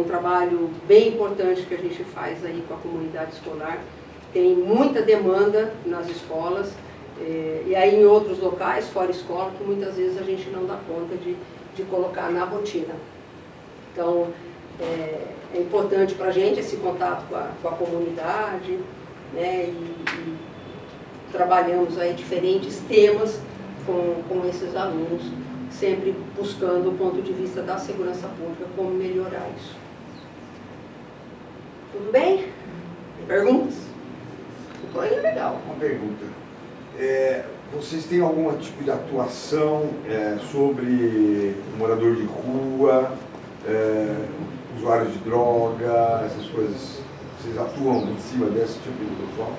Um trabalho bem importante que a gente faz aí com a comunidade escolar. Tem muita demanda nas escolas, e aí em outros locais, fora escola, que muitas vezes a gente não dá conta de colocar na rotina. Então, é importante para a gente esse contato com a comunidade, né, e trabalhamos aí diferentes temas com esses alunos, sempre buscando o ponto de vista da segurança pública, como melhorar isso. Tudo bem? Perguntas? O plano é legal. Uma pergunta. Vocês têm algum tipo de atuação sobre morador de rua, usuários de droga, essas coisas? Vocês atuam em cima desse tipo de pessoal?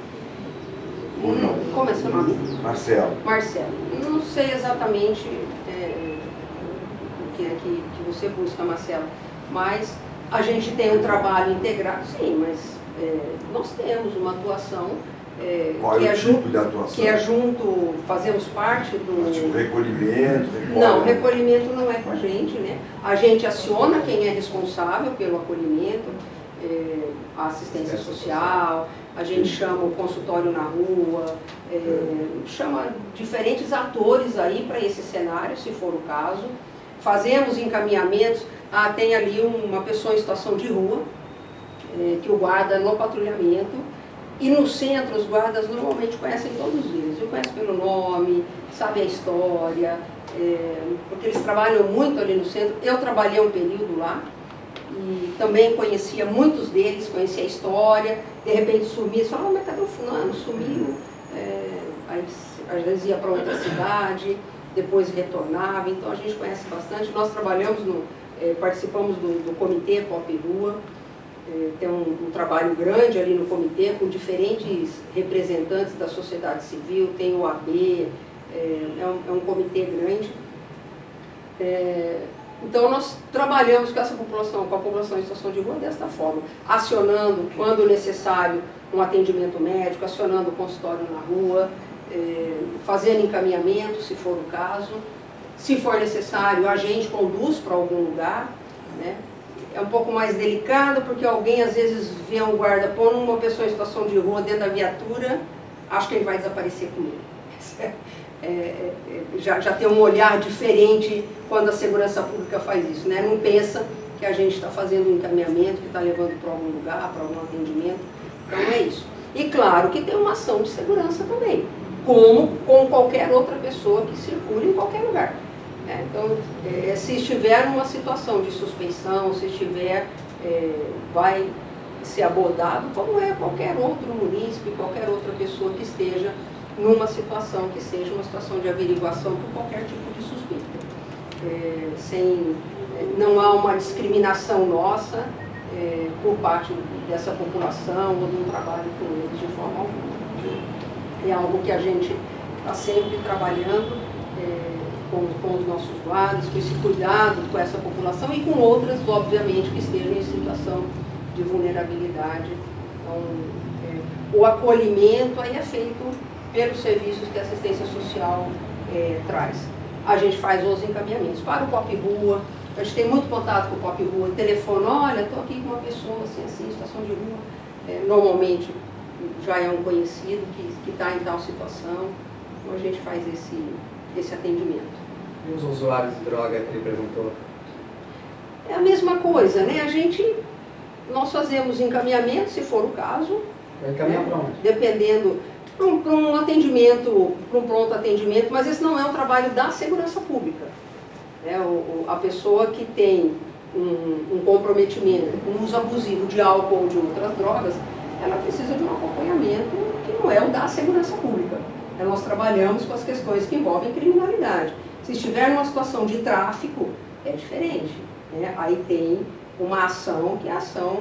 Ou não? Como é seu nome? Marcelo. Marcelo. Não sei exatamente o que é que você busca, Marcelo, mas a gente tem um trabalho integrado, sim, mas nós temos uma atuação qual é o tipo de atuação? Que é junto, fazemos parte do... Tipo recolhimento? Não, recolhimento não é com a gente, né? A gente aciona quem é responsável pelo acolhimento, a assistência social, a gente chama o consultório na rua, chama diferentes atores aí para esse cenário, se for o caso. Fazemos encaminhamentos, tem ali uma pessoa em situação de rua, que o guarda no patrulhamento, e no centro os guardas normalmente conhecem todos eles, conhecem pelo nome, sabem a história, porque eles trabalham muito ali no centro. Eu trabalhei um período lá, e também conhecia muitos deles, conhecia a história, de repente sumia, falava, mas cadê o fulano? Sumiu, aí às vezes ia para outra cidade, depois retornava, então a gente conhece bastante. Nós trabalhamos, participamos do comitê Pop Rua, tem um trabalho grande ali no comitê, com diferentes representantes da sociedade civil, tem o AB, é um comitê grande. Então nós trabalhamos com essa população, com a população em situação de rua desta forma, acionando, quando necessário, um atendimento médico, acionando o consultório na rua, fazendo encaminhamento, se for o caso. Se for necessário, a gente conduz para algum lugar, né? É um pouco mais delicado, porque alguém às vezes vê um guarda pondo uma pessoa em situação de rua dentro da viatura, acha que ele vai desaparecer com ele. Já tem um olhar diferente quando a segurança pública faz isso, né? Não pensa que a gente está fazendo um encaminhamento, que está levando para algum lugar, para algum atendimento. Então é isso. E claro que tem uma ação de segurança também, como com qualquer outra pessoa que circule em qualquer lugar. Então, se estiver numa situação de suspeição, se estiver, vai ser abordado, como é qualquer outro munícipe, qualquer outra pessoa que esteja numa situação que seja uma situação de averiguação por qualquer tipo de suspeita. Não há uma discriminação nossa por parte dessa população ou de um trabalho com eles de forma alguma. É algo que a gente está sempre trabalhando com os nossos guardas, com esse cuidado com essa população e com outras, obviamente, que estejam em situação de vulnerabilidade. Então, o acolhimento aí é feito pelos serviços que a assistência social traz. A gente faz os encaminhamentos para o Pop Rua, a gente tem muito contato com o Pop Rua, telefona, olha, estou aqui com uma pessoa assim, em situação de rua. Normalmente já é um conhecido que está em tal situação, então a gente faz esse atendimento. E os usuários de droga que ele perguntou? É a mesma coisa, né? Nós fazemos encaminhamento, se for o caso. Vai encaminhar para onde? Dependendo, para um atendimento, para um pronto atendimento, mas esse não é um trabalho da segurança pública. A pessoa que tem um comprometimento com uso abusivo de álcool ou de outras drogas, ela precisa de um acompanhamento que não é o da segurança pública. Nós trabalhamos com as questões que envolvem criminalidade. Se estiver numa situação de tráfico, é diferente, né? Aí tem uma ação, que é a ação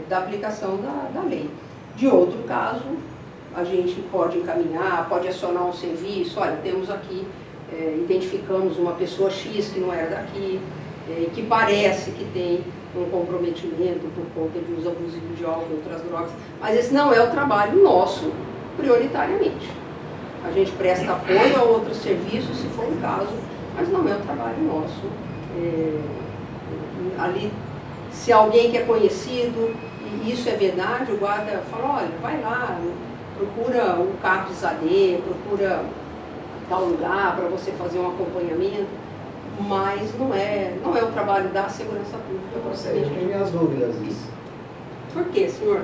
da aplicação da lei. De outro caso, a gente pode encaminhar, pode acionar um serviço, olha, temos aqui, identificamos uma pessoa X que não era daqui, que parece que tem um comprometimento por conta de uso abusivo de álcool e outras drogas, mas esse não é o trabalho nosso, prioritariamente. A gente presta apoio a outros serviços, se for o caso, mas não é o trabalho nosso. Ali Se alguém que é conhecido, e isso é verdade, o guarda fala, olha, vai lá, procura o CAPS AD, procura tal lugar para você fazer um acompanhamento, mas não é o trabalho da segurança pública. Eu tenho minhas dúvidas disso. Por quê, senhor?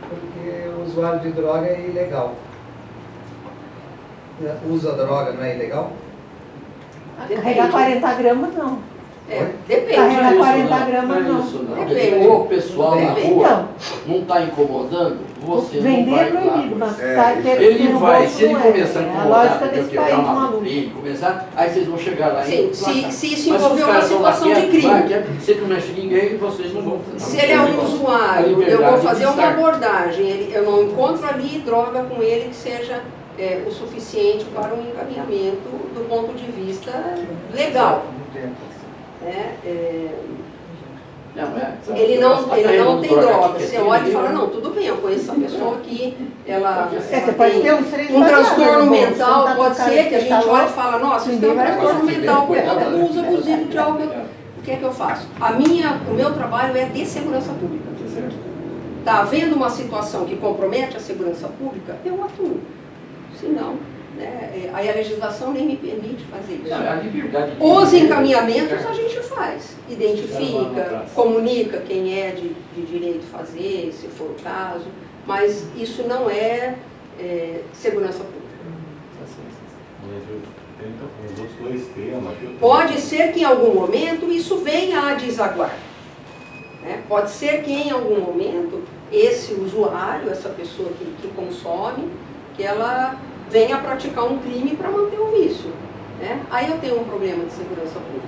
Porque o usuário de droga é ilegal. Usa droga não é ilegal? Carregar 40 gramas não. Depende. Carregar Né? 40 gramas Não é não. isso, não. Depende. O pessoal na Depende. rua Então, não está incomodando, você não vender vai é proibido, lá. mas É, tá, isso ter, Ele ter no vai, bolso se ele não começar a é. É a incomodar, lógica porque desse quebrar país uma maluco. vitrine, começar, aí vocês vão chegar lá Sim, e se isso mas envolver os uma caras estão lá situação de quietos, crime. vai, quieto, você que não mexe ninguém, vocês não vão fazer. Se ele é um usuário, eu vou fazer uma abordagem. abordagem, eu não encontro ali droga com ele que seja o suficiente para um encaminhamento do ponto de vista legal. Ele não tem droga. Você olha e fala, não, tudo bem, eu conheço essa pessoa aqui, ela Você pode ter uns 3 um transtorno baseados no bolso, mental, tá pode com cara ser de que a gente tá olhe e louco. fala, nossa, isso tem Ninguém um vai transtorno conseguir. mental por conta do uso abusivo de álcool. O que é que eu faço? O meu trabalho é de segurança pública. Está havendo uma situação que compromete a segurança pública, eu atuo. Se não, né, aí a legislação nem me permite fazer isso. A liberdade de Os viver, encaminhamentos a gente faz, identifica, comunica quem é de direito fazer, se for o caso, mas isso não é segurança pública. Os outros dois temas. Pode ser que em algum momento isso venha a desaguar. Né? Pode ser que em algum momento esse usuário, essa pessoa que consome, que ela venha a praticar um crime para manter o vício. Né? Aí eu tenho um problema de segurança pública.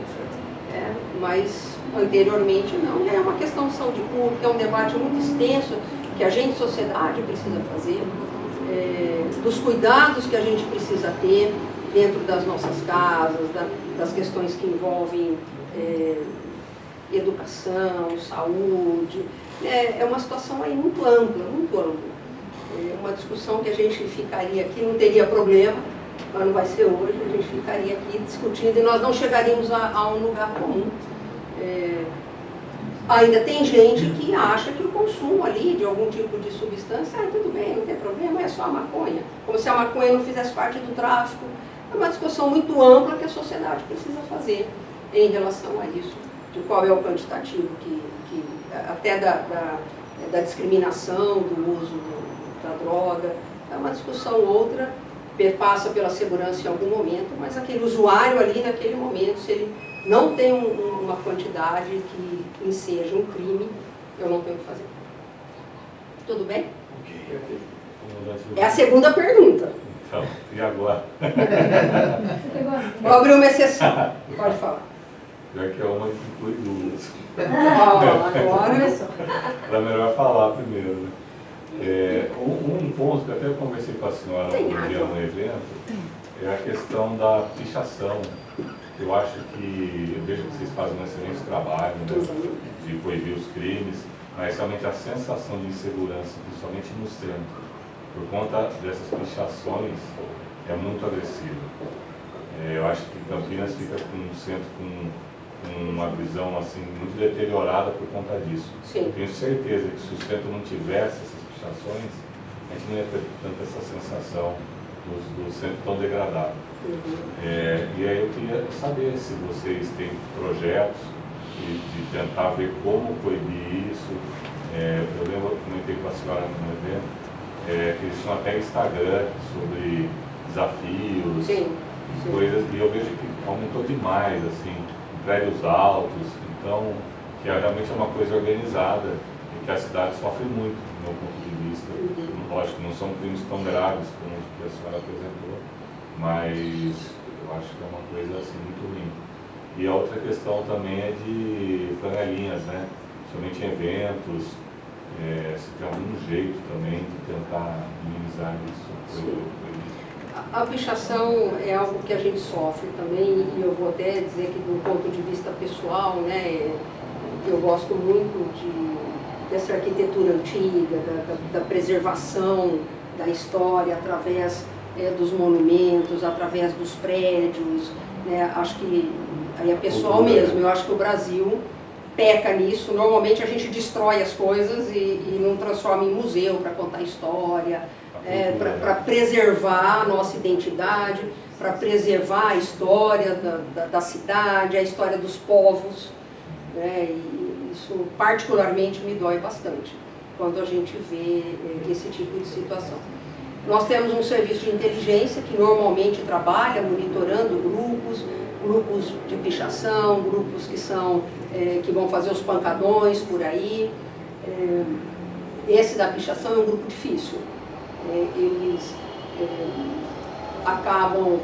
Mas anteriormente não. É uma questão de saúde pública, é um debate muito extenso que a gente, sociedade, precisa fazer, dos cuidados que a gente precisa ter dentro das nossas casas, das questões que envolvem educação, saúde. É uma situação aí muito ampla, muito ampla. É uma discussão que a gente ficaria aqui, não teria problema, mas não vai ser hoje, a gente ficaria aqui discutindo e nós não chegaríamos a um lugar comum. Ainda tem gente que acha que o consumo ali de algum tipo de substância, tudo bem, não tem problema, é só a maconha. Como se a maconha não fizesse parte do tráfico. É uma discussão muito ampla que a sociedade precisa fazer em relação a isso, de qual é o quantitativo até da discriminação, do uso da droga. É uma discussão outra, perpassa pela segurança em algum momento, mas aquele usuário ali naquele momento, se ele não tem uma quantidade que enseja um crime, eu não tenho o que fazer. Tudo bem? É a segunda pergunta. Então, e agora? Vou abrir uma exceção. Pode falar. Já que é uma que inclui duas. Agora Era melhor falar primeiro. Né? Um ponto que até eu conversei com a senhora um dia no evento é a questão da pichação. Eu acho que, eu vejo que vocês fazem um excelente trabalho, né, de proibir os crimes, mas realmente a sensação de insegurança, principalmente no centro, por conta dessas pichações, é muito agressiva. Eu acho que Campinas fica com um centro com uma visão assim, muito deteriorada por conta disso. Sim. Tenho certeza que se o centro não tivesse essas pichações, a gente não ia ter tanta essa sensação do centro tão degradado. E aí eu queria saber se vocês têm projetos de tentar ver como proibir isso. Eu lembro, comentei com a senhora no evento, que eles tinham até Instagram sobre desafios, sim. coisas, e eu vejo que aumentou demais, assim, em prédios altos, então, que realmente é uma coisa organizada e que a cidade sofre muito, do meu ponto de vista. Lógico, não são crimes tão graves como os que a senhora apresentou, mas eu acho que é uma coisa assim muito ruim. E a outra questão também é de flanelinhas, né? Somente em eventos, se tem algum jeito também de tentar minimizar isso. A pichação é algo que a gente sofre também, e eu vou até dizer que do ponto de vista pessoal, né, eu gosto muito dessa arquitetura antiga, da preservação da história através dos monumentos, através dos prédios, né, acho que aí é pessoal mesmo, eu acho que o Brasil peca nisso. Normalmente a gente destrói as coisas e não transforma em museu para contar história, para preservar a nossa identidade, para preservar a história da cidade, a história dos povos, né? E isso particularmente me dói bastante quando a gente vê esse tipo de situação. Nós temos um serviço de inteligência que normalmente trabalha monitorando grupos de pichação, grupos que vão fazer os pancadões por aí. Esse da pichação é um grupo difícil. Eles acabam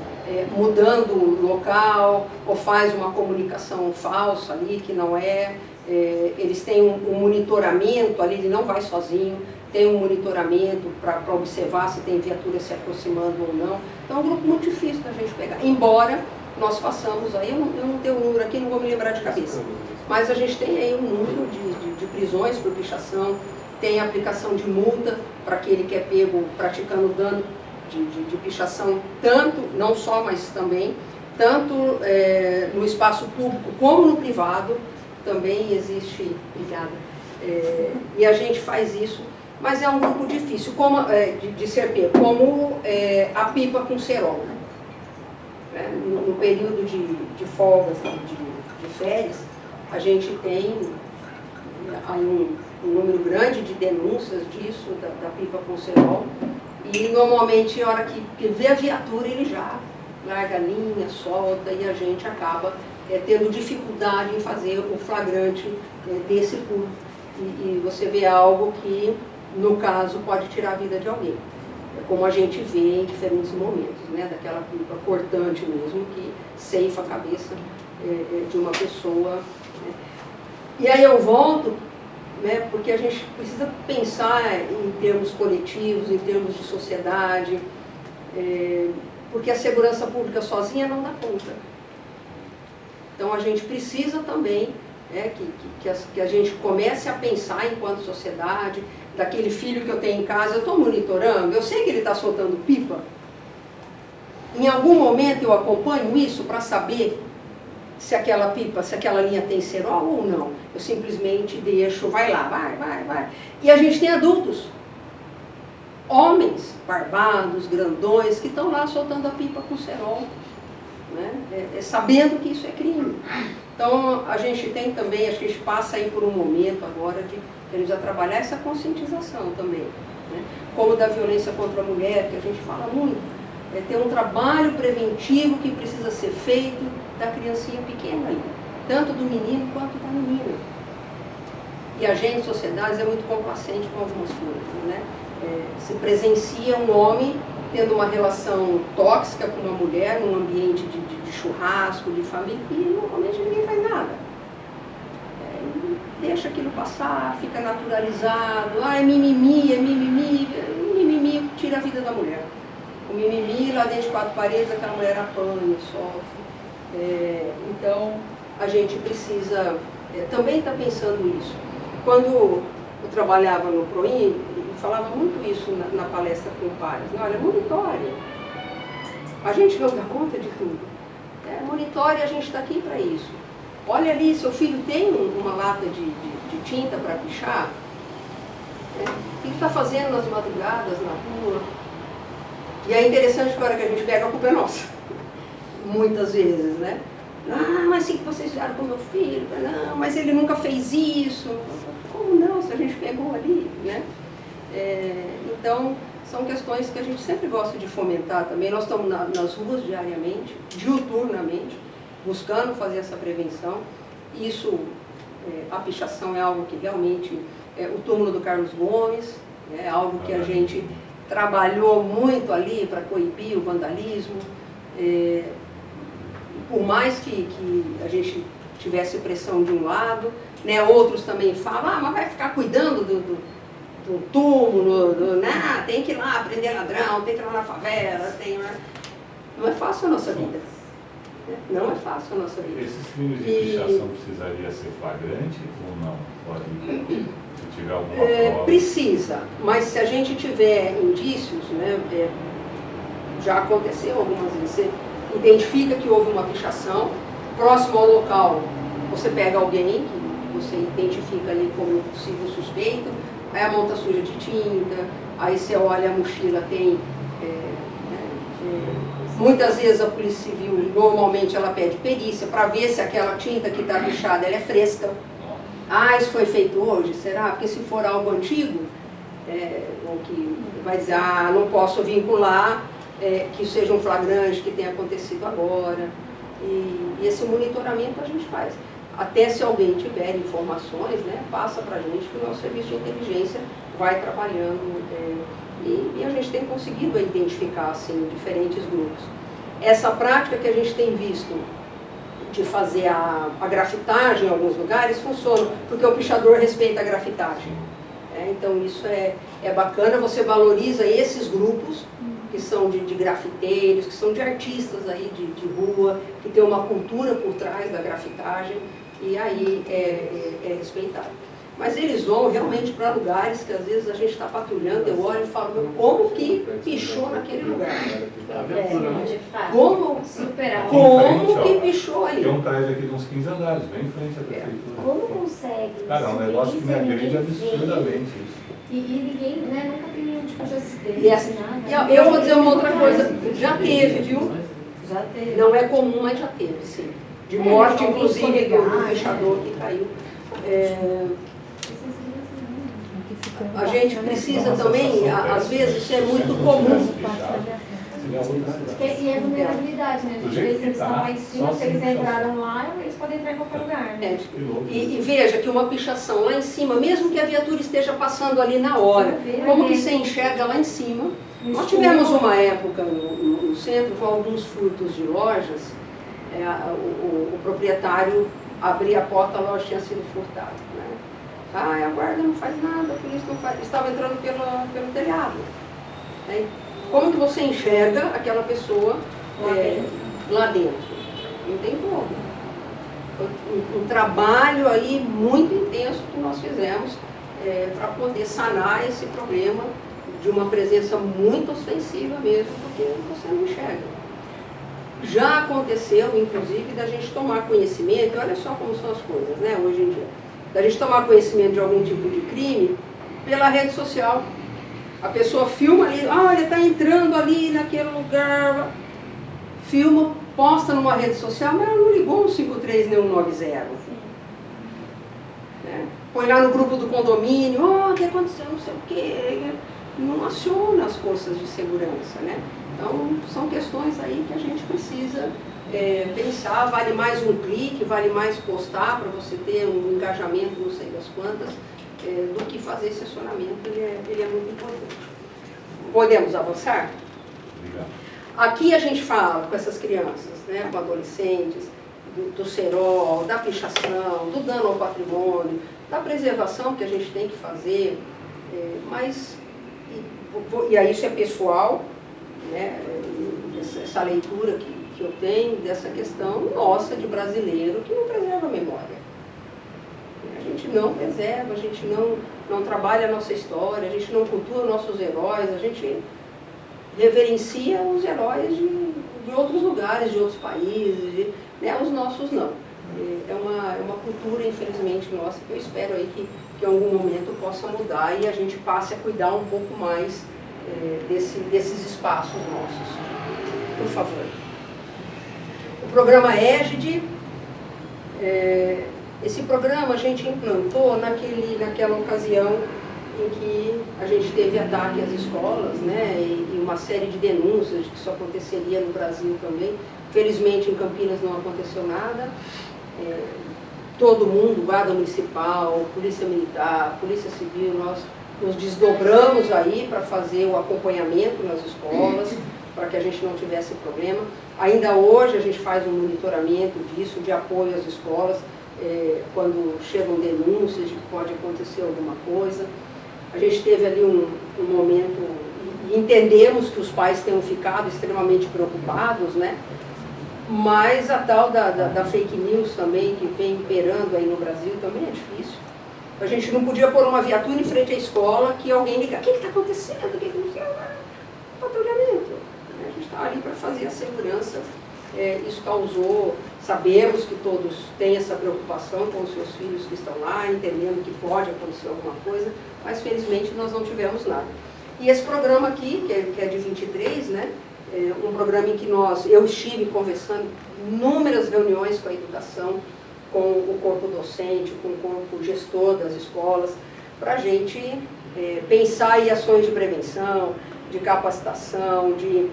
mudando o local ou faz uma comunicação falsa ali que não é. Eles têm um monitoramento ali, ele não vai sozinho, tem um monitoramento para observar se tem viatura se aproximando ou não. Então é um grupo muito difícil da gente pegar, embora nós façamos aí, eu não tenho o número aqui, não vou me lembrar de cabeça, mas a gente tem aí um número de prisões por pichação, tem aplicação de multa para aquele que é pego praticando dano de pichação, tanto, não só, mas também, tanto no espaço público como no privado, também existe, obrigada, e a gente faz isso, mas é um grupo difícil, como, de ser pego, como a pipa com cerol. No período de folgas, de férias, a gente tem aí um número grande de denúncias disso, da pipa com cerol, e normalmente, na hora que vê a viatura, ele já larga a linha, solta, e a gente acaba tendo dificuldade em fazer o flagrante desse furto. E você vê algo que, no caso, pode tirar a vida de alguém. Como a gente vê em diferentes momentos, né? Daquela pipa cortante mesmo, que ceifa a cabeça de uma pessoa. Né? E aí eu volto, né? Porque a gente precisa pensar em termos coletivos, em termos de sociedade, porque a segurança pública sozinha não dá conta. Então a gente precisa também que a gente comece a pensar enquanto sociedade, daquele filho que eu tenho em casa, eu estou monitorando, eu sei que ele está soltando pipa. Em algum momento eu acompanho isso para saber se aquela pipa, se aquela linha tem cerol ou não. Eu simplesmente deixo, vai lá, vai. E a gente tem adultos, homens barbados, grandões, que estão lá soltando a pipa com cerol, né? Sabendo que isso é crime. Então a gente tem também, acho que a gente passa aí por um momento agora de a trabalhar essa conscientização também, né? Como da violência contra a mulher, que a gente fala muito, ter um trabalho preventivo que precisa ser feito da criancinha pequena ali, tanto do menino quanto da menina. E a gente, sociedades, é muito complacente com algumas coisas, né? Se presencia um homem tendo uma relação tóxica com uma mulher num ambiente de churrasco, de família, e normalmente ninguém faz nada. Deixa aquilo passar, fica naturalizado, é mimimi, mimimi tira a vida da mulher. O mimimi lá dentro de quatro paredes, aquela mulher apanha, sofre. Então, a gente precisa também estar pensando isso. Quando eu trabalhava no PROIN, eu falava muito isso na palestra com pais. Olha, monitore. A gente não dá conta de tudo. Monitore, a gente está aqui para isso. Olha ali, seu filho tem uma lata de tinta para pichar? O que ele está fazendo nas madrugadas, na rua? E é interessante que a hora que a gente pega, a culpa é nossa. Muitas vezes, né? Ah, mas sim que vocês fizeram com meu filho. Não, mas ele nunca fez isso. Como não, se a gente pegou ali, né? Então, são questões que a gente sempre gosta de fomentar também. Nós estamos nas ruas diariamente, diuturnamente, buscando fazer essa prevenção. Isso, a pichação é algo que realmente, o túmulo do Carlos Gomes, é algo que a gente trabalhou muito ali para coibir o vandalismo. Por mais que a gente tivesse pressão de um lado, né, outros também falam, mas vai ficar cuidando do túmulo, tem que ir lá prender ladrão, tem que ir lá na favela, não é fácil a nossa vida. Não é fácil a nossa vida. Esses crimes de pichação precisaria ser flagrante ou não? Pode, se tiver alguma prova? Precisa, mas se a gente tiver indícios, né, já aconteceu algumas vezes, você identifica que houve uma pichação, próximo ao local você pega alguém você identifica ali como possível suspeito, aí a mão está suja de tinta, aí você olha a mochila, tem... muitas vezes a Polícia Civil, normalmente ela pede perícia para ver se aquela tinta que está bichada ela é fresca. Ah, isso foi feito hoje? Será? Porque se for algo antigo, ou que vai dizer, ah, não posso vincular que seja um flagrante que tenha acontecido agora. E esse monitoramento a gente faz. Até se alguém tiver informações, né, passa para a gente que o nosso serviço de inteligência vai trabalhando e a gente tem conseguido identificar assim, diferentes grupos. Essa prática que a gente tem visto de fazer a grafitagem em alguns lugares funciona, porque o pichador respeita a grafitagem. Então isso é bacana, você valoriza esses grupos que são de grafiteiros, que são de artistas aí de rua, que tem uma cultura por trás da grafitagem, e aí é respeitado. Mas eles vão realmente para lugares que às vezes a gente está patrulhando, eu olho e falo, como que pichou naquele lugar? Como que pichou ali? Tem um prédio aqui de uns 15 andares, bem em frente à prefeitura. Como consegue? Cara, é um negócio que me agride absurdamente isso. E ninguém, né, nunca tem nenhum tipo de acidente, nada. Eu vou dizer uma outra coisa, já teve, viu? Já teve. Não é comum, mas já teve, sim. De morte, inclusive, do pichador que caiu. A gente precisa também, às vezes, isso é muito comum. E é vulnerabilidade, né? Às vezes eles estão lá em cima, se eles entraram lá, eles podem entrar em qualquer lugar, né? E veja que uma pichação lá em cima, mesmo que a viatura esteja passando ali na hora, como que você enxerga lá em cima? Nós tivemos uma época no centro com alguns furtos de lojas, o proprietário abria a porta, a loja tinha sido furtada, né? Ah, a guarda não faz nada, a polícia não faz, estava entrando pelo telhado. Né? Como que você enxerga aquela pessoa lá dentro? Não tem como. Um trabalho aí muito intenso que nós fizemos para poder sanar esse problema de uma presença muito ostensiva mesmo, porque você não enxerga. Já aconteceu, inclusive, da gente tomar conhecimento, e olha só como são as coisas, né, hoje em dia, da gente tomar conhecimento de algum tipo de crime pela rede social. A pessoa filma ali, olha, está entrando ali naquele lugar, filma, posta numa rede social, mas ela não ligou no 53 nem no 90. Né? Põe lá no grupo do condomínio, o que aconteceu, não sei o quê, não aciona as forças de segurança, né? Então, são questões aí que a gente precisa pensar, vale mais um clique, vale mais postar para você ter um engajamento, não sei das quantas, do que fazer esse acionamento, ele é muito importante. Podemos avançar? Obrigado. Aqui a gente fala com essas crianças, né, com adolescentes, do cerol, da pichação, do dano ao patrimônio, da preservação que a gente tem que fazer, mas, e aí isso é pessoal, né, essa leitura que eu tenho dessa questão nossa de brasileiro que não preserva a memória. A gente não preserva, a gente não trabalha a nossa história, a gente não cultua nossos heróis, a gente reverencia os heróis de outros lugares, de outros países, né, os nossos não. É uma cultura, infelizmente, nossa, que eu espero aí que em algum momento possa mudar e a gente passe a cuidar um pouco mais desses espaços nossos. Por favor. O programa Égide, esse programa a gente implantou naquela ocasião em que a gente teve ataque às escolas, né, e uma série de denúncias de que isso aconteceria no Brasil também. Felizmente em Campinas não aconteceu nada. Todo mundo, Guarda Municipal, Polícia Militar, Polícia Civil, nós nos desdobramos aí para fazer o acompanhamento nas escolas, para que a gente não tivesse problema. Ainda hoje a gente faz um monitoramento disso, de apoio às escolas, quando chegam denúncias de que pode acontecer alguma coisa. A gente teve ali um momento, e entendemos que os pais tenham ficado extremamente preocupados, né? Mas a tal da fake news também, que vem imperando aí no Brasil, também é difícil. A gente não podia pôr uma viatura em frente à escola que alguém liga, o que está acontecendo? O que não sei? Patrulhamento. A gente está ali para fazer a segurança Isso causou, sabemos que todos têm essa preocupação com os seus filhos que estão lá, entendendo que pode acontecer alguma coisa, mas felizmente nós não tivemos nada. E esse programa aqui, que é de 23, né, é um programa em que eu estive conversando inúmeras reuniões com a educação, com o corpo docente, com o corpo gestor das escolas, para a gente pensar em ações de prevenção, de capacitação, de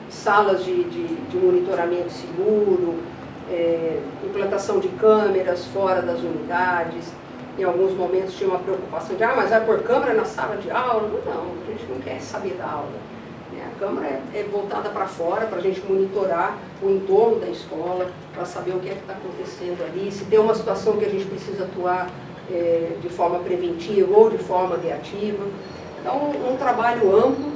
salas de monitoramento seguro, implantação de câmeras fora das unidades. Em alguns momentos tinha uma preocupação de, mas vai pôr câmera na sala de aula? Não, a gente não quer saber da aula. A câmera é voltada para fora, para a gente monitorar o entorno da escola, para saber o que é que está acontecendo ali, se tem uma situação que a gente precisa atuar de forma preventiva ou de forma reativa. Então, um trabalho amplo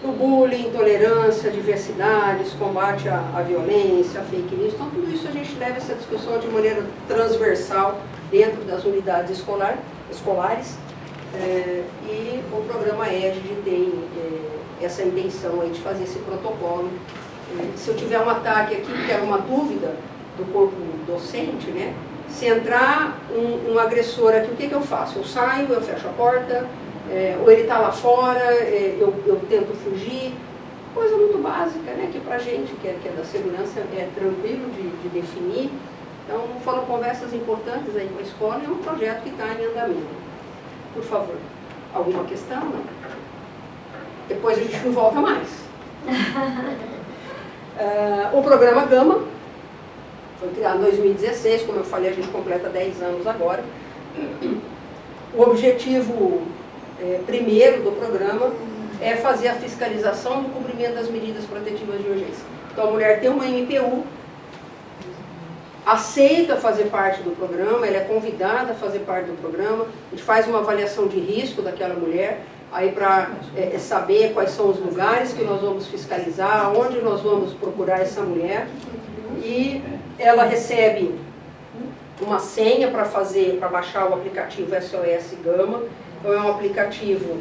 no bullying, intolerância, diversidades, combate à violência, à fake news. Então, tudo isso a gente leva essa discussão de maneira transversal dentro das unidades escolares. E o programa EGID tem essa intenção aí de fazer esse protocolo. Se eu tiver um ataque aqui, que era uma dúvida do corpo docente, né? Se entrar um agressor aqui, o que eu faço? Eu saio, eu fecho a porta, ou ele está lá fora, eu tento fugir. Coisa muito básica, né? Que para a gente, que é da segurança, é tranquilo de definir. Então, foram conversas importantes aí com a escola e é um projeto que está em andamento. Por favor, alguma questão? Não? Depois a gente não volta mais. O programa Gama foi criado em 2016, como eu falei, a gente completa 10 anos agora. O objetivo primeiro do programa é fazer a fiscalização do cumprimento das medidas protetivas de urgência. Então a mulher tem uma MPU, aceita fazer parte do programa, ela é convidada a fazer parte do programa, a gente faz uma avaliação de risco daquela mulher, aí para saber quais são os lugares que nós vamos fiscalizar, onde nós vamos procurar essa mulher, e ela recebe uma senha para baixar o aplicativo SOS Gama. Então é um aplicativo,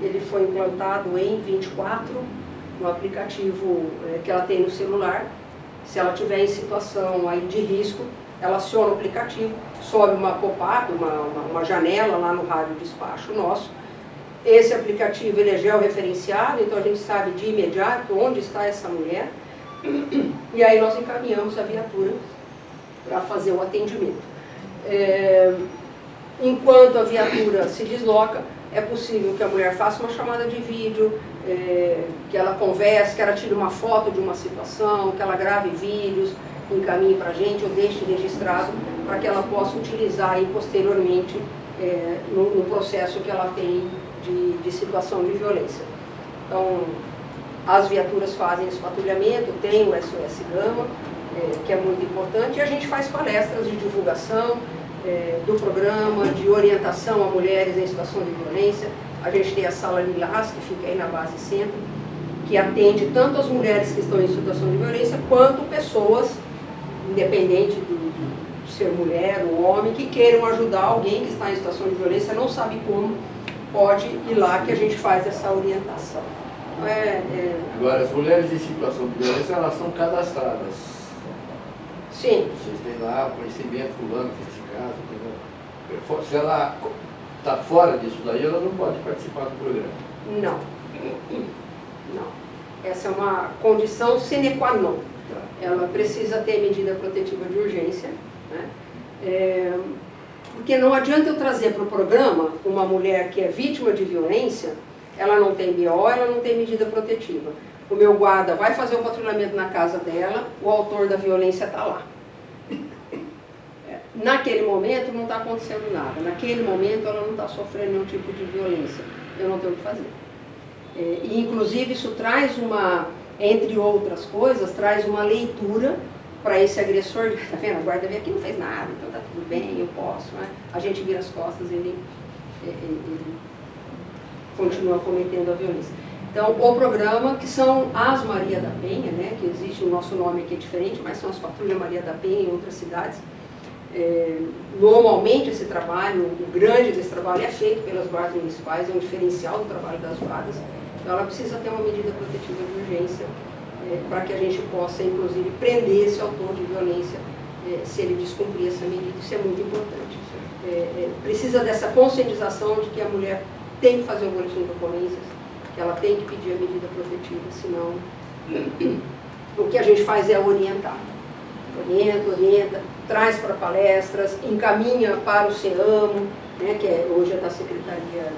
ele foi implantado em 24, um aplicativo que ela tem no celular. Se ela estiver em situação aí de risco, ela aciona o aplicativo, sobe uma pop-up, uma janela lá no rádio despacho nosso. Esse aplicativo ele é georreferenciado, então a gente sabe de imediato onde está essa mulher. E aí nós encaminhamos a viatura para fazer o atendimento. Enquanto a viatura se desloca, é possível que a mulher faça uma chamada de vídeo, que ela converse, que ela tire uma foto de uma situação, que ela grave vídeos, encaminhe para a gente ou deixe registrado para que ela possa utilizar aí posteriormente no processo que ela tem de situação de violência. Então, as viaturas fazem esse patrulhamento, tem o SOS Gama, que é muito importante, e a gente faz palestras de divulgação do programa, de orientação a mulheres em situação de violência. A gente tem a Sala Lilás, que fica aí na base centro, que atende tanto as mulheres que estão em situação de violência, quanto pessoas, independente de ser mulher ou homem, que queiram ajudar alguém que está em situação de violência, não sabe como, pode ir lá que a gente faz essa orientação. Agora, as mulheres em situação de violência, elas são cadastradas. Sim. Vocês têm lá conhecimento fulano, nesse caso, entendeu? Se ela está fora disso daí, ela não pode participar do programa. Não. Não. Essa é uma condição sine qua non. Ela precisa ter medida protetiva de urgência, né? Porque não adianta eu trazer para o programa uma mulher que é vítima de violência, ela não tem BO, ela não tem medida protetiva. O meu guarda vai fazer o patrulhamento na casa dela, o autor da violência está lá. Naquele momento não está acontecendo nada, naquele momento ela não está sofrendo nenhum tipo de violência, eu não tenho o que fazer. E inclusive isso traz entre outras coisas, traz uma leitura para esse agressor, tá vendo, a guarda veio aqui não fez nada, então tá tudo bem, eu posso, né? A gente vira as costas, ele continua cometendo a violência. Então, o programa, que são as Maria da Penha, né, que existe, o nosso nome aqui é diferente, mas são as Patrulhas Maria da Penha em outras cidades. Normalmente esse trabalho, o grande desse trabalho é feito pelas guardas municipais, é um diferencial do trabalho das guardas. Então ela precisa ter uma medida protetiva de urgência para que a gente possa, inclusive, prender esse autor de violência se ele descumprir essa medida. Isso é muito importante. Precisa dessa conscientização de que a mulher tem que fazer o boletim de ocorrências, que ela tem que pedir a medida protetiva, senão o que a gente faz é orientar. Orienta, traz para palestras, encaminha para o CEAMO, né, que hoje é da Secretaria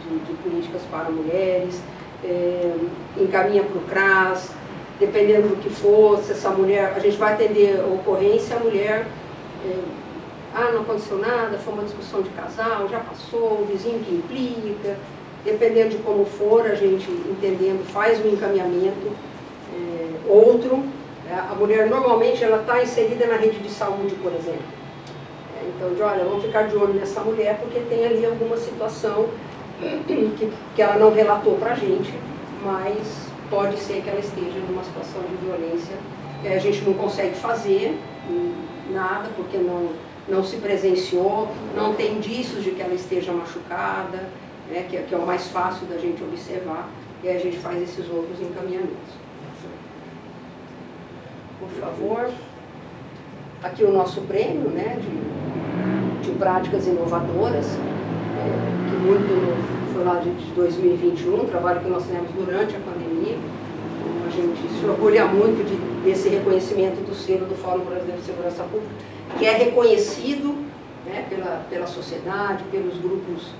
de Políticas para Mulheres, encaminha para o CRAS, dependendo do que for, se essa mulher, a gente vai atender a ocorrência, a mulher, não aconteceu nada, foi uma discussão de casal, já passou, o vizinho que implica, dependendo de como for, a gente entendendo, faz um encaminhamento, outro. A mulher normalmente ela está inserida na rede de saúde, por exemplo. Então, olha, vamos ficar de olho nessa mulher porque tem ali alguma situação que ela não relatou para a gente, mas pode ser que ela esteja numa situação de violência. A gente não consegue fazer nada porque não se presenciou, não tem indícios de que ela esteja machucada, né, que é o mais fácil da gente observar, e aí a gente faz esses outros encaminhamentos. Por favor, aqui o nosso prêmio, né, de práticas inovadoras, que muito foi lá de 2021, trabalho que nós fizemos durante a pandemia. Então, a gente se orgulha muito desse reconhecimento do selo do Fórum Brasileiro de Segurança Pública, que é reconhecido, né, pela sociedade, pelos grupos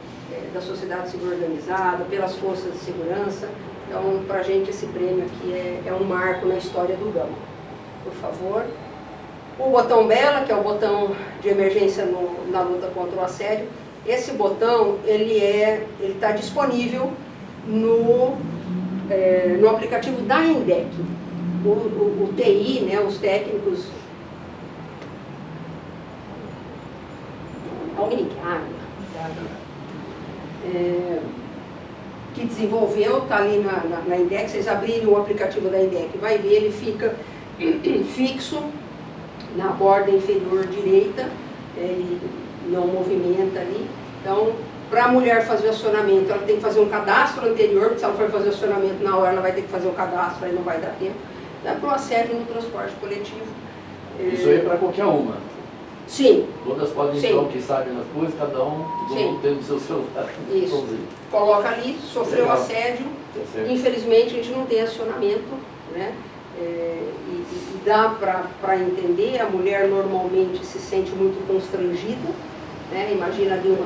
da sociedade civil organizada, pelas forças de segurança. Então, para a gente, esse prêmio aqui é um marco na história do Gama. Por favor. O botão Bela, que é o botão de emergência na luta contra o assédio, esse botão ele está disponível no aplicativo da INDEC. O TI, né, os técnicos, que desenvolveu, está ali na INDEC, vocês abrirem o aplicativo da INDEC, vai ver, ele fica fixo na borda inferior direita, ele não movimenta ali. Então, para a mulher fazer o acionamento, ela tem que fazer um cadastro anterior, porque se ela for fazer o acionamento na hora, ela vai ter que fazer um cadastro, aí não vai dar tempo. Para o assédio no transporte coletivo. Isso aí é para qualquer uma? Sim. Todas podem entrar o que sabem nas coisas, cada um tendo o seu celular. Isso. Coloca ali, sofreu assédio, infelizmente a gente não tem acionamento, né? E dá para entender, a mulher normalmente se sente muito constrangida, né? Imagina ali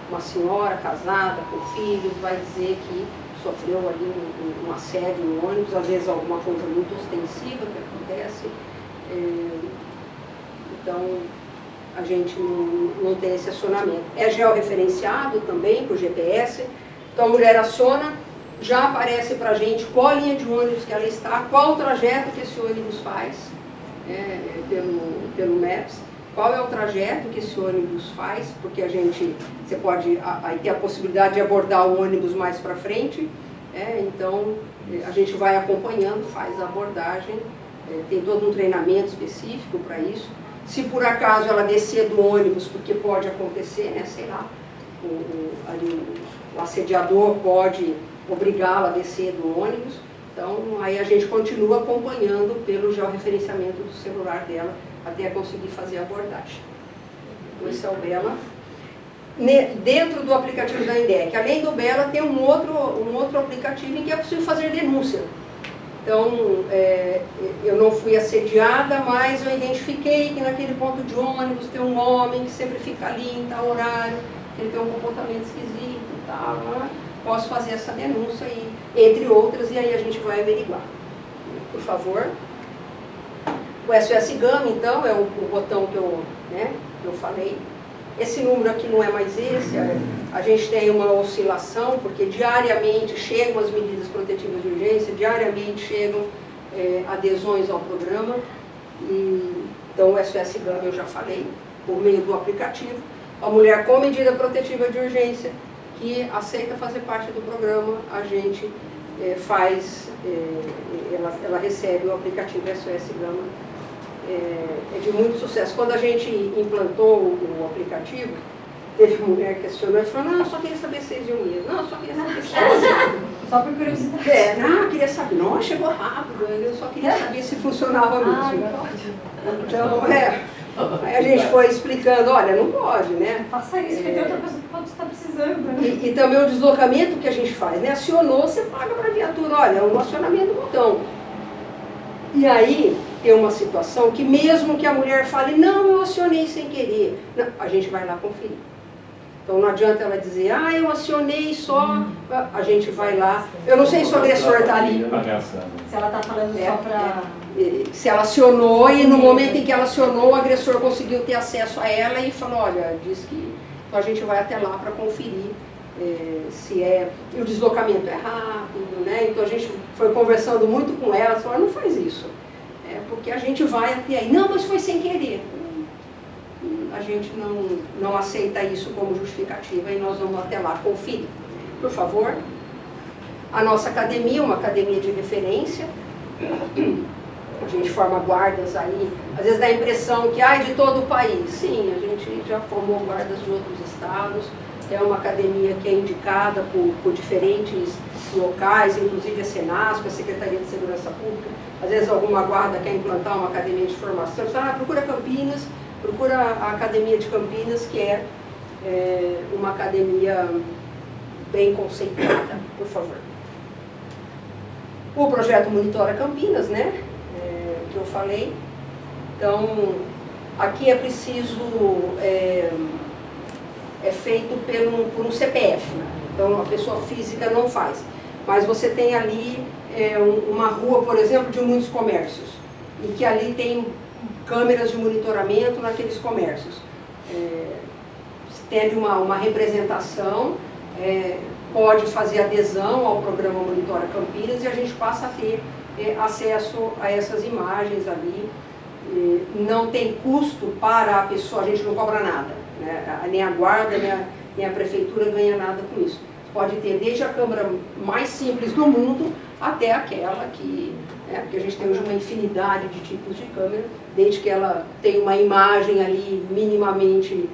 uma senhora casada com filhos, vai dizer que sofreu ali um assédio no ônibus, às vezes alguma coisa muito ostensiva que acontece. Então, a gente não tem esse acionamento. É georreferenciado também por GPS, então a mulher aciona, já aparece para a gente qual a linha de ônibus que ela está, qual o trajeto que esse ônibus faz pelo Maps, qual é o trajeto que esse ônibus faz, porque você pode aí ter a possibilidade de abordar o ônibus mais para frente, então a gente vai acompanhando, faz a abordagem, tem todo um treinamento específico para isso. Se por acaso ela descer do ônibus, porque pode acontecer, né, sei lá, o assediador pode obrigá-la a descer do ônibus, então aí a gente continua acompanhando pelo georreferenciamento do celular dela até conseguir fazer a abordagem. Esse é o Bela. Dentro do aplicativo da INDEC, além do Bela, tem um outro aplicativo em que é possível fazer denúncia. Então, eu não fui assediada, mas eu identifiquei que naquele ponto de ônibus tem um homem que sempre fica ali em tal horário, que ele tem um comportamento esquisito e tal, né? Posso fazer essa denúncia, entre outras, e aí a gente vai averiguar. Por favor. O SOS Gama, então, é o botão que eu falei. Esse número aqui não é mais esse, a gente tem uma oscilação, porque diariamente chegam as medidas protetivas de urgência, diariamente chegam adesões ao programa. Então, o SOS Gama eu já falei, por meio do aplicativo. A mulher com medida protetiva de urgência, que aceita fazer parte do programa, a gente ela recebe o aplicativo SOS Gama. É de muito sucesso. Quando a gente implantou o aplicativo, teve mulher que questionou e falou, não, eu só queria saber se vocês iam mesmo. Não, eu só queria saber se vocês iam. Só por curiosidade. Não, queria saber, não, chegou rápido, eu só queria saber se funcionava mesmo. Então, aí a gente foi explicando, olha, não pode, né? Faça isso, porque tem outra pessoa que pode estar precisando. Né? E também o deslocamento que a gente faz, né? Acionou, você paga para a viatura, olha, o acionamento do botão. E aí tem uma situação que mesmo que a mulher fale, não, eu acionei sem querer, não, a gente vai lá conferir. Então não adianta ela dizer, eu acionei só, a gente vai lá. Eu não sei se o agressor está ali. Se ela está falando só para... Se ela acionou e no momento em que ela acionou, o agressor conseguiu ter acesso a ela e falou, olha, diz que então a gente vai até lá para conferir se o deslocamento é rápido, né? Então a gente foi conversando muito com ela, falou, não faz isso, porque a gente vai até aí. Não, mas foi sem querer. A gente não aceita isso como justificativa e nós vamos até lá conferir. Por favor, a nossa academia é uma academia de referência. A gente forma guardas aí, às vezes dá a impressão que de todo o país. Sim, a gente já formou guardas de outros estados. É uma academia que é indicada por diferentes locais, inclusive a Senasco, a Secretaria de Segurança Pública. Às vezes alguma guarda quer implantar uma academia de formação. Você fala, procura Campinas, procura a Academia de Campinas, que é uma academia bem conceituada, por favor. O projeto Monitora Campinas, né? Que eu falei. Então, aqui é preciso, é feito por um CPF, então a pessoa física não faz. Mas você tem ali uma rua, por exemplo, de muitos comércios, e que ali tem câmeras de monitoramento naqueles comércios. Se tem uma representação, pode fazer adesão ao programa Monitora Campinas e a gente passa a ter acesso a essas imagens ali. Não tem custo para a pessoa, a gente não cobra nada, né? Nem a guarda, nem a prefeitura ganha nada com isso. Pode ter desde a câmera mais simples do mundo até aquela que, porque a gente tem hoje uma infinidade de tipos de câmera, desde que ela tenha uma imagem ali minimamente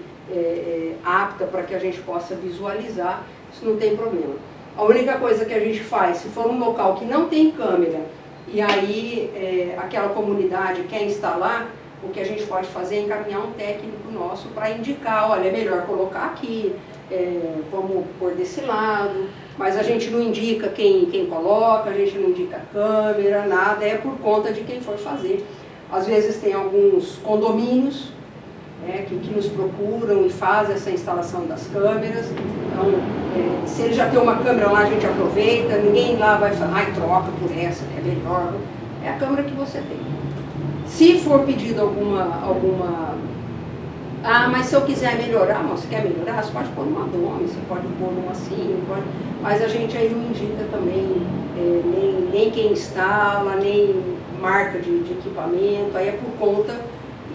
apta para que a gente possa visualizar, isso não tem problema. A única coisa que a gente faz, se for um local que não tem câmera, e aí aquela comunidade quer instalar, o que a gente pode fazer é encaminhar um técnico nosso para indicar, olha, é melhor colocar aqui, vamos pôr desse lado, mas a gente não indica quem coloca, a gente não indica câmera, nada, é por conta de quem for fazer. Às vezes tem alguns condomínios que nos procuram e fazem essa instalação das câmeras. Então, se ele já tem uma câmera lá, a gente aproveita, ninguém lá vai falar, troca por essa, que é melhor. É a câmera que você tem. Se for pedido alguma... mas se eu quiser melhorar, você quer melhorar? Você pode pôr uma dome, você pode pôr uma assim, mas a gente aí não indica também nem quem instala, nem marca de equipamento, aí é por conta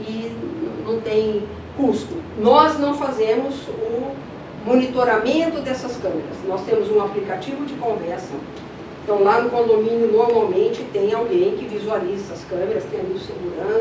e não tem custo. Nós não fazemos o monitoramento dessas câmeras. Nós temos um aplicativo de conversa. Então lá no condomínio normalmente tem alguém que visualiza essas câmeras, tem ali o segurança,